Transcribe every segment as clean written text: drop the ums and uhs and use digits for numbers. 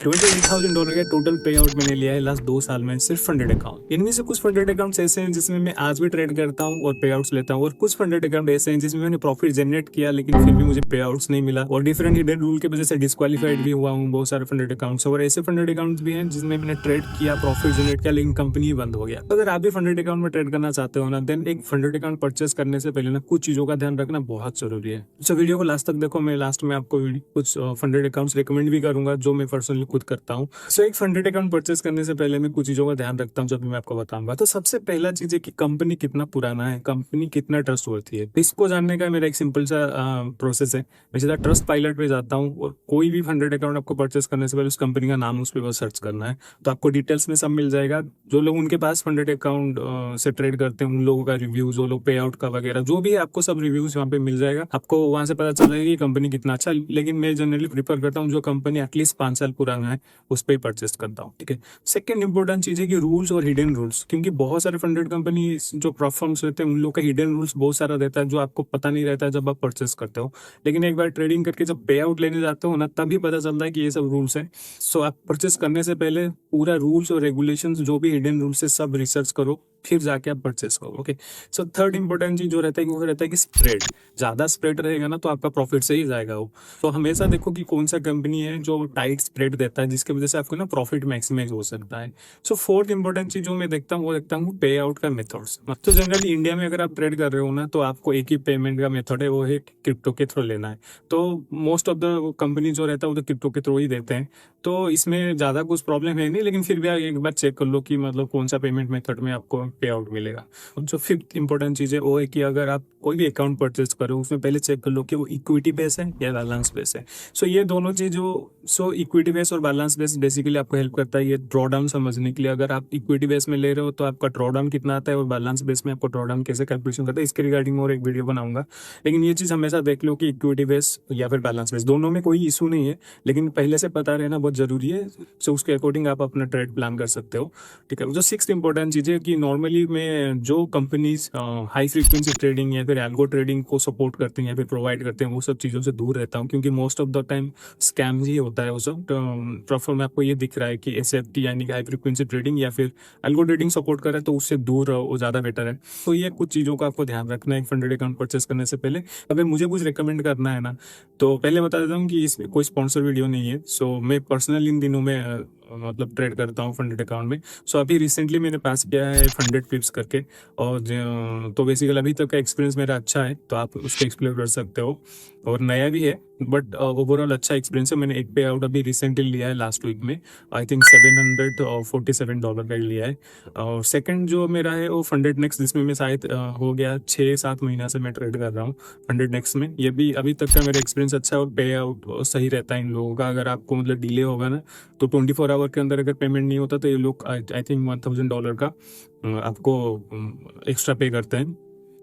$28,000 का टोटल पे आउट मैंने लिया है लास्ट 2 साल में सिर्फ फंडेड अकाउंट। इनमें से कुछ फंडेड अकाउंट्स ऐसे हैं जिसमें मैं आज भी ट्रेड करता हूँ और पे आउट्स लेता हूँ, और कुछ फंडेड अकाउंट ऐसे हैं जिसमें मैंने प्रॉफिट जनरेट किया लेकिन फिर भी मुझे पे आउट्स नहीं मिला, और डिफरेंट हिडन रूल की वजह से डिस्क्वालीफाइड भी हुआ हूँ बहुत सारे फंडेड अकाउंट्स। और ऐसे फंडेड अकाउंट्स भी हैं जिसमें मैंने ट्रेड किया, प्रॉफिट जनरेट किया, लेकिन कंपनी ही बंद हो गया। तो अगर आप भी फंडेड अकाउंट में ट्रेड करना चाहते हो ना, देन एक फंडेड अकाउंट परचेस करने से पहले ना कुछ चीजों का ध्यान रखना बहुत जरूरी है। तो वीडियो को लास्ट तक देखो, मैं लास्ट में आपको कुछ फंडेड अकाउंट्स रिकमेंड भी करूंगा जो मैं पर्सनली खुद करता हूँ। सो एक फंडेड अकाउंट परचेस करने से पहले मैं कुछ चीजों का ध्यान रखता हूँ जो भी मैं आपको बताऊंगा। तो सबसे पहला चीज है कि कंपनी कितना पुराना है, कंपनी कितना ट्रस्टवर्थी है। तो इसको जानने का मेरा एक सिंपल सा प्रोसेस है। मैं सीधा ट्रस्ट पायलट पे जाता हूँ, और कोई भी फंडेड अकाउंट आपको परचेस करने से पहले उस कंपनी का नाम उस पर बस सर्च करना है, तो आपको डिटेल्स में सब मिल जाएगा। जो लोग उनके पास फंडेड अकाउंट से ट्रेड करते हैं उन लोगों का रिव्यूज, वो लोग पे आउट का वगैरह जो भी है, आपको सब रिव्यूज वहाँ पे मिल जाएगा। आपको वहां से पता चल जाएगा कि कंपनी कितना अच्छा। लेकिन मैं जनरली प्रीफर करता हूँ जो कंपनी एटलीस्ट 5 साल पुराना है उस पर ही परचेस करता हूँ। ठीक है। सेकंड इंपॉर्टेंट चीज है कि रूल्स और हिडन रूल्स, क्योंकि बहुत सारे फंडेड कंपनी जो प्लेटफॉर्म्स रहते हैं उन लोग का हिडन रूल्स बहुत सारा रहता है जो आपको पता नहीं रहता है जब आप परचेस करते हो। लेकिन एक बार ट्रेडिंग करके जब पे आउट लेने जाते हो ना, तभी पता चलता है कि ये सब रूल्स है। सो आप परचेस करने से पहले पूरा रूल्स और रेगुलेशंस जो भी हिडन रूल्स है सब रिसर्च करो, फिर जाके आप परचेस करो। ओके। सो थर्ड इंपॉर्टेंट चीज जो रहता है वो रहता है कि स्प्रेड। ज्यादा स्प्रेड रहेगा ना तो आपका प्रॉफिट से ही जाएगा वो। तो हमेशा देखो कि कौन सा कंपनी है जो टाइट स्प्रेड देता है जिसकी वजह से आपको ना प्रॉफिट मैक्सिमाइज हो सकता है। सो फोर्थ इंपॉर्टेंट चीज जो मैं देखता हूँ वो देखता हूँ पे आउट का मेथड्स। तो जनरली इंडिया में अगर आप ट्रेड कर रहे हो ना, तो आपको एक ही पेमेंट का मेथड है, वो है क्रिप्टो के थ्रू लेना है। तो मोस्ट ऑफ द कंपनी जो रहता है वो तो क्रिप्टो के थ्रू ही देते हैं, तो इसमें ज्यादा कुछ प्रॉब्लम है नहीं। लेकिन फिर भी आप एक बार चेक कर लो कि मतलब कौन सा पेमेंट मेथड में आपको पे आउट मिलेगा। और जो फिफ्थ इंपॉर्टेंट चीज है वो है कि अगर आप कोई भी अकाउंट परचेज करो उसमें पहले चेक कर लो कि वो इक्विटी बेस है या बैलेंस बेस है। सो ये दोनों चीज सो इक्विटी बेस और बैलेंस बेस बेसिकली आपको हेल्प करता है ये ड्रॉ डाउन समझने के लिए। अगर आप इक्विटी बेस में ले रहे हो तो आपका ड्रॉ डाउन कितना आता है, और बैलेंस बेस में आपको ड्रॉ डाउन कैसे कैलकुलेशन करता है, इसके रिगार्डिंग और एक वीडियो बनाऊंगा। लेकिन ये चीज हमेशा देख लो कि इक्विटी बेस या फिर बैलेंस बेस, दोनों में कोई इशू नहीं है, लेकिन पहले से पता रहना बहुत जरूरी है। सो उसके अकॉर्डिंग आप अपना ट्रेड प्लान कर सकते हो। ठीक है। जो सिक्स इंपॉर्टेंट चीज है कि नॉर्मली में जो कंपनीज हाई फ्रीक्वेंसी ट्रेडिंग या फिर एल्गो ट्रेडिंग को सपोर्ट करते हैं या फिर प्रोवाइड करते हैं वो सब चीज़ों से दूर रहता हूँ, क्योंकि most of the time scam ही होता है वो सब। प्रोफाइल में आपको ये दिख रहा है कि एसएफटी यानी कि हाई फ्रीक्वेंसी ट्रेडिंग या फिर एल्गो ट्रेडिंग सपोर्ट कर रहा है, तो उससे दूर रहो, वो ज़्यादा बेटर है। तो ये कुछ चीज़ों का आपको ध्यान रखना है एक फंडेड अकाउंट परचेस करने से पहले। अगर मुझे कुछ रिकमेंड करना है ना, तो पहले बता देता हूँ कि इसमें कोई स्पॉन्सर वीडियो नहीं है। सो मैं पर्सनली इन दिनों में मतलब ट्रेड करता हूँ फंडेड अकाउंट में। सो अभी रिसेंटली मैंने पास किया है फंडेड पिप्स करके, और तो बेसिकली अभी तक का एक्सपीरियंस मेरा अच्छा है, तो आप उसको एक्सप्लोर कर सकते हो। और नया भी है बट ओवरऑल अच्छा एक्सपीरियंस है। मैंने एक पे आउट अभी रिसेंटली लिया है लास्ट वीक में, आई थिंक $747 का लिया है। और सेकंड जो मेरा है वो फंडेड नेक्स्ट, जिसमें मैं शायद हो गया 6-7 महीना से मैं ट्रेड कर रहा हूँ फंडेड नेक्स्ट में। ये भी अभी तक का मेरा एक्सपीरियंस अच्छा है, और पे आउट सही रहता है इन लोगों का। अगर आपको मतलब डिले होगा ना, तो 24 आवर के अंदर अगर पेमेंट नहीं होता तो ये लोग आई थिंक $1,000 का आपको एक्स्ट्रा पे करते हैं।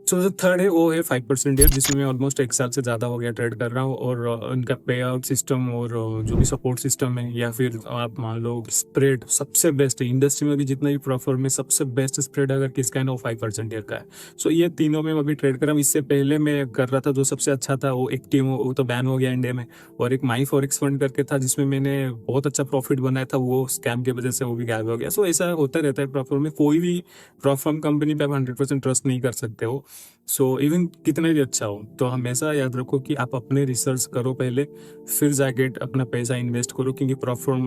सो जो थर्ड है वो है 5% ईयर, जिसमें मैं ऑलमोस्ट 1 साल से ज़्यादा हो गया ट्रेड कर रहा हूँ। और उनका पे आउट सिस्टम और जो भी सपोर्ट सिस्टम है, या फिर आप मान लो स्प्रेड सबसे बेस्ट है इंडस्ट्री में भी। जितना भी प्रोफाइल में सबसे बेस्ट स्प्रेड अगर किसका है ना, वो 5% ईयर का है। सो ये तीनों में अभी ट्रेड कर रहा हूँ। इससे पहले मैं कर रहा था जो सबसे अच्छा था वो एक्टिव, वो तो बैन हो गया इंडिया में। और एक माई फॉरेक्स फंड करके था जिसमें मैंने बहुत अच्छा प्रॉफिट बनाया था, वो स्कैम की वजह से वो भी गायब हो गया। सो ऐसा होता रहता है प्रोफाइल में। कोई भी प्रोफाइल कंपनी पे आप 100% ट्रस्ट नहीं कर सकते हो। सो इवन कितना भी अच्छा हो, तो हमेशा याद रखो कि आप अपने रिसर्च करो पहले, फिर जाके अपना पैसा इन्वेस्ट करो, क्योंकि प्रोफाइल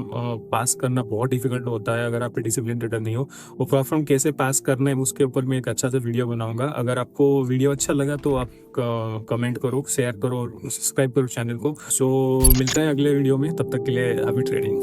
पास करना बहुत डिफिकल्ट होता है अगर आप डिसिप्लिन ट्रेडर नहीं हो। वो प्रोफाइल कैसे पास करना है उसके ऊपर मैं एक अच्छा सा वीडियो बनाऊंगा। अगर आपको वीडियो अच्छा लगा तो आप कमेंट करो, शेयर करो और सब्सक्राइब करो चैनल को। सो मिलते हैं अगले वीडियो में, तब तक के लिए हैप्पी ट्रेडिंग।